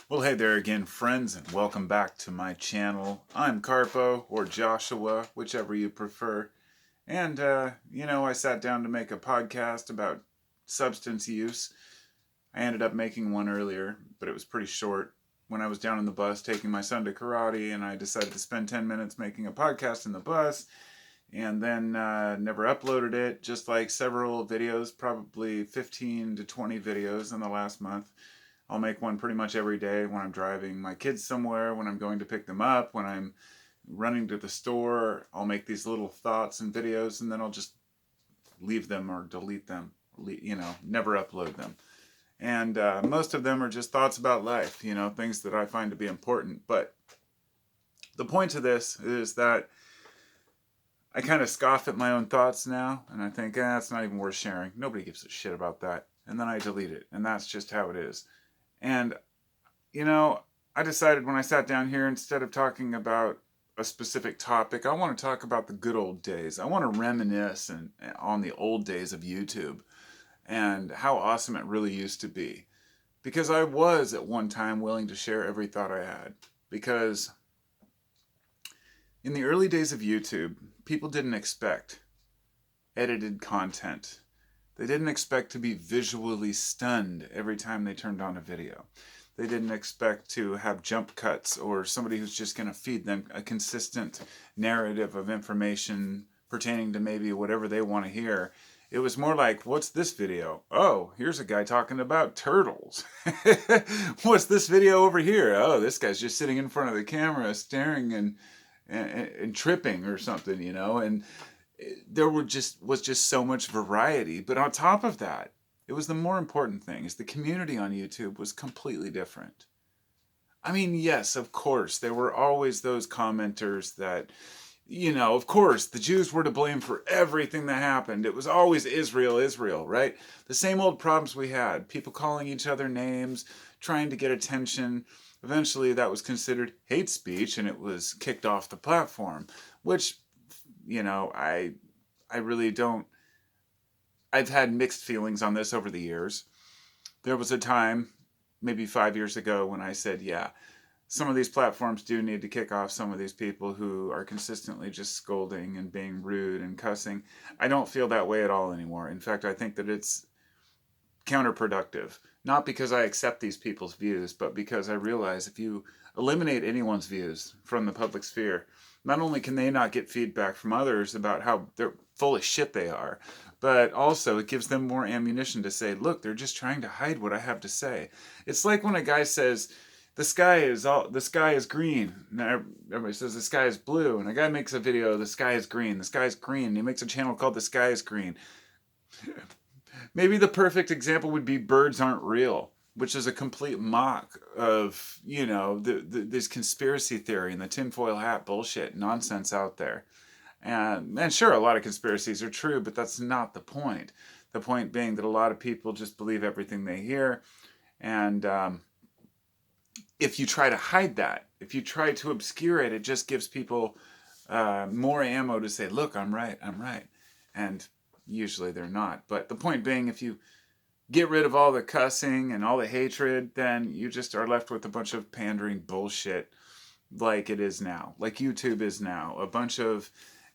Well, hey there again, friends, and welcome back to my channel. I'm Carpo, or Joshua, whichever you prefer. And, I sat down to make a podcast about substance use. I ended up making one earlier, but it was pretty short. When I was down in the bus taking my son to karate, and I decided to spend 10 minutes making a podcast in the bus, and then never uploaded it, just like several videos, probably 15 to 20 videos in the last month. I'll make one pretty much every day when I'm driving my kids somewhere, when I'm going to pick them up, when I'm running to the store. I'll make these little thoughts and videos, and then I'll just leave them or delete them, never upload them. And most of them are just thoughts about life, things that I find to be important. But the point of this is that I kind of scoff at my own thoughts now, and I think, it's not even worth sharing. Nobody gives a shit about that. And then I delete it, and that's just how it is. And, I decided when I sat down here, instead of talking about a specific topic, I want to talk about the good old days. I want to reminisce on the old days of YouTube and how awesome it really used to be. Because I was at one time willing to share every thought I had. Because in the early days of YouTube, people didn't expect edited content. They didn't expect to be visually stunned every time they turned on a video. They didn't expect to have jump cuts or somebody who's just going to feed them a consistent narrative of information pertaining to maybe whatever they want to hear. It was more like, what's this video? Oh, here's a guy talking about turtles. What's this video over here? Oh, this guy's just sitting in front of the camera staring and tripping or something, and there was just so much variety. But on top of that, it was the more important thing, is the community on YouTube was completely different. I mean, yes, of course, there were always those commenters that, of course, the Jews were to blame for everything that happened. It was always Israel, Israel, right? The same old problems we had. People calling each other names, trying to get attention. Eventually, that was considered hate speech, and it was kicked off the platform, which, I really don't. I've had mixed feelings on this over the years. There was a time, maybe 5 years ago, when I said, yeah, some of these platforms do need to kick off some of these people who are consistently just scolding and being rude and cussing. I don't feel that way at all anymore. In fact, I think that it's counterproductive. Not because I accept these people's views, but because I realize if you eliminate anyone's views from the public sphere, not only can they not get feedback from others about how they're full of shit they are, but also it gives them more ammunition to say, look, they're just trying to hide what I have to say. It's like when a guy says, the sky is green. Now everybody says the sky is blue, and a guy makes a video, the sky is green, and he makes a channel called The Sky is Green. Maybe the perfect example would be birds aren't real, which is a complete mock of, this conspiracy theory and the tinfoil hat bullshit nonsense out there. And sure, a lot of conspiracies are true, but that's not the point. The point being that a lot of people just believe everything they hear. And if you try to hide that, if you try to obscure it, it just gives people more ammo to say, look, I'm right. And usually they're not. But the point being, if you get rid of all the cussing and all the hatred, then you just are left with a bunch of pandering bullshit like it is now, like YouTube is now. A bunch of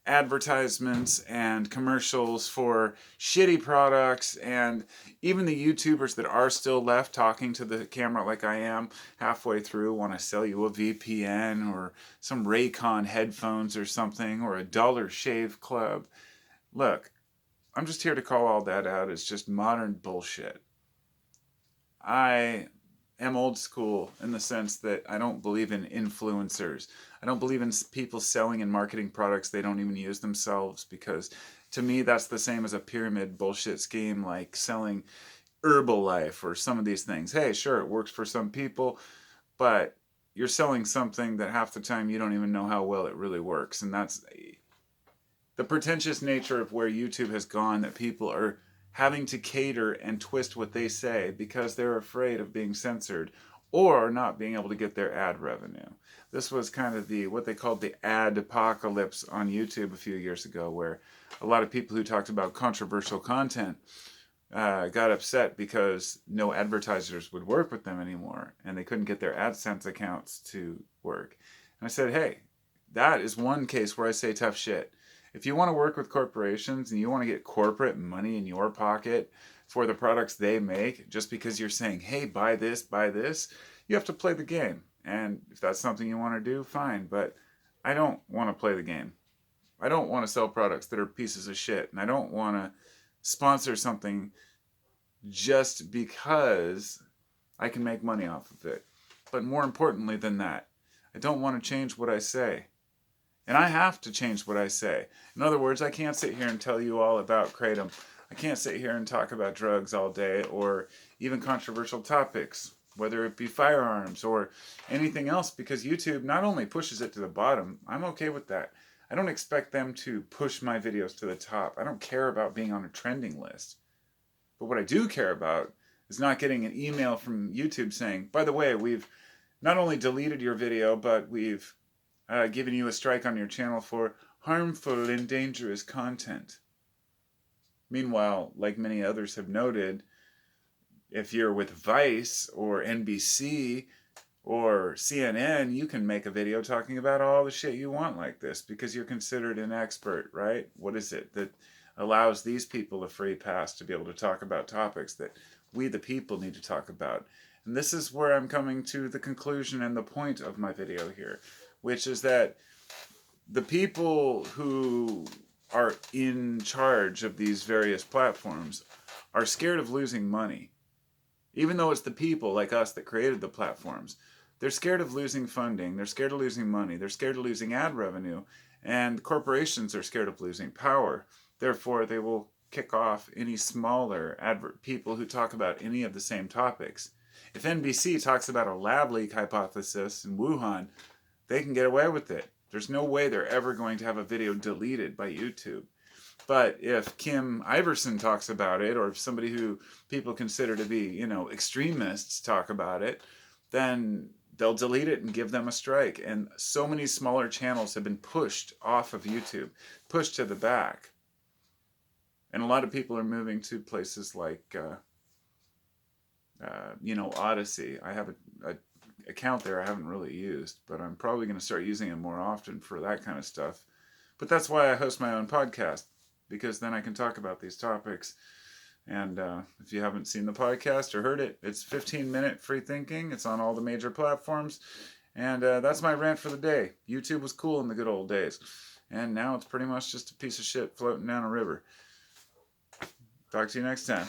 advertisements and commercials for shitty products, and even the YouTubers that are still left talking to the camera like I am halfway through want to sell you a VPN or some Raycon headphones or something, or a Dollar Shave Club. Look, I'm just here to call all that out as just modern bullshit. I am old school in the sense that I don't believe in influencers. I don't believe in people selling and marketing products they don't even use themselves, because to me that's the same as a pyramid bullshit scheme like selling Herbalife or some of these things. Hey, sure, it works for some people, but you're selling something that half the time you don't even know how well it really works. And that's the pretentious nature of where YouTube has gone, that people are having to cater and twist what they say because they're afraid of being censored or not being able to get their ad revenue. This was kind of what they called the ad apocalypse on YouTube a few years ago, where a lot of people who talked about controversial content got upset because no advertisers would work with them anymore, and they couldn't get their AdSense accounts to work. And I said, hey, that is one case where I say tough shit. If you want to work with corporations and you want to get corporate money in your pocket for the products they make, just because you're saying, hey, buy this, you have to play the game. And if that's something you want to do, fine. But I don't want to play the game. I don't want to sell products that are pieces of shit. And I don't want to sponsor something just because I can make money off of it. But more importantly than that, I don't want to change what I say. And I have to change what I say. In other words, I can't sit here and tell you all about Kratom. I can't sit here and talk about drugs all day, or even controversial topics, whether it be firearms or anything else, because YouTube not only pushes it to the bottom, I'm okay with that. I don't expect them to push my videos to the top. I don't care about being on a trending list. But what I do care about is not getting an email from YouTube saying, by the way, we've not only deleted your video, but we've given you a strike on your channel for harmful and dangerous content. Meanwhile, like many others have noted, if you're with Vice or NBC or CNN, you can make a video talking about all the shit you want like this because you're considered an expert, right? What is it that allows these people a free pass to be able to talk about topics that we the people need to talk about? And this is where I'm coming to the conclusion and the point of my video here, which is that the people who are in charge of these various platforms are scared of losing money. Even though it's the people like us that created the platforms, they're scared of losing funding, they're scared of losing money, they're scared of losing ad revenue, and corporations are scared of losing power. Therefore, they will kick off any smaller people who talk about any of the same topics. If NBC talks about a lab leak hypothesis in Wuhan, they can get away with it. There's no way they're ever going to have a video deleted by YouTube. But if Kim Iverson talks about it, or if somebody who people consider to be, extremists talk about it, then they'll delete it and give them a strike. And so many smaller channels have been pushed off of YouTube, pushed to the back. And a lot of people are moving to places like, Odyssey. I have a account there I haven't really used, but I'm probably going to start using it more often for that kind of stuff. But that's why I host my own podcast, because then I can talk about these topics. And if you haven't seen the podcast or heard it, it's 15-minute free thinking. It's on all the major platforms. And that's my rant for the day. YouTube was cool in the good old days. And now it's pretty much just a piece of shit floating down a river. Talk to you next time.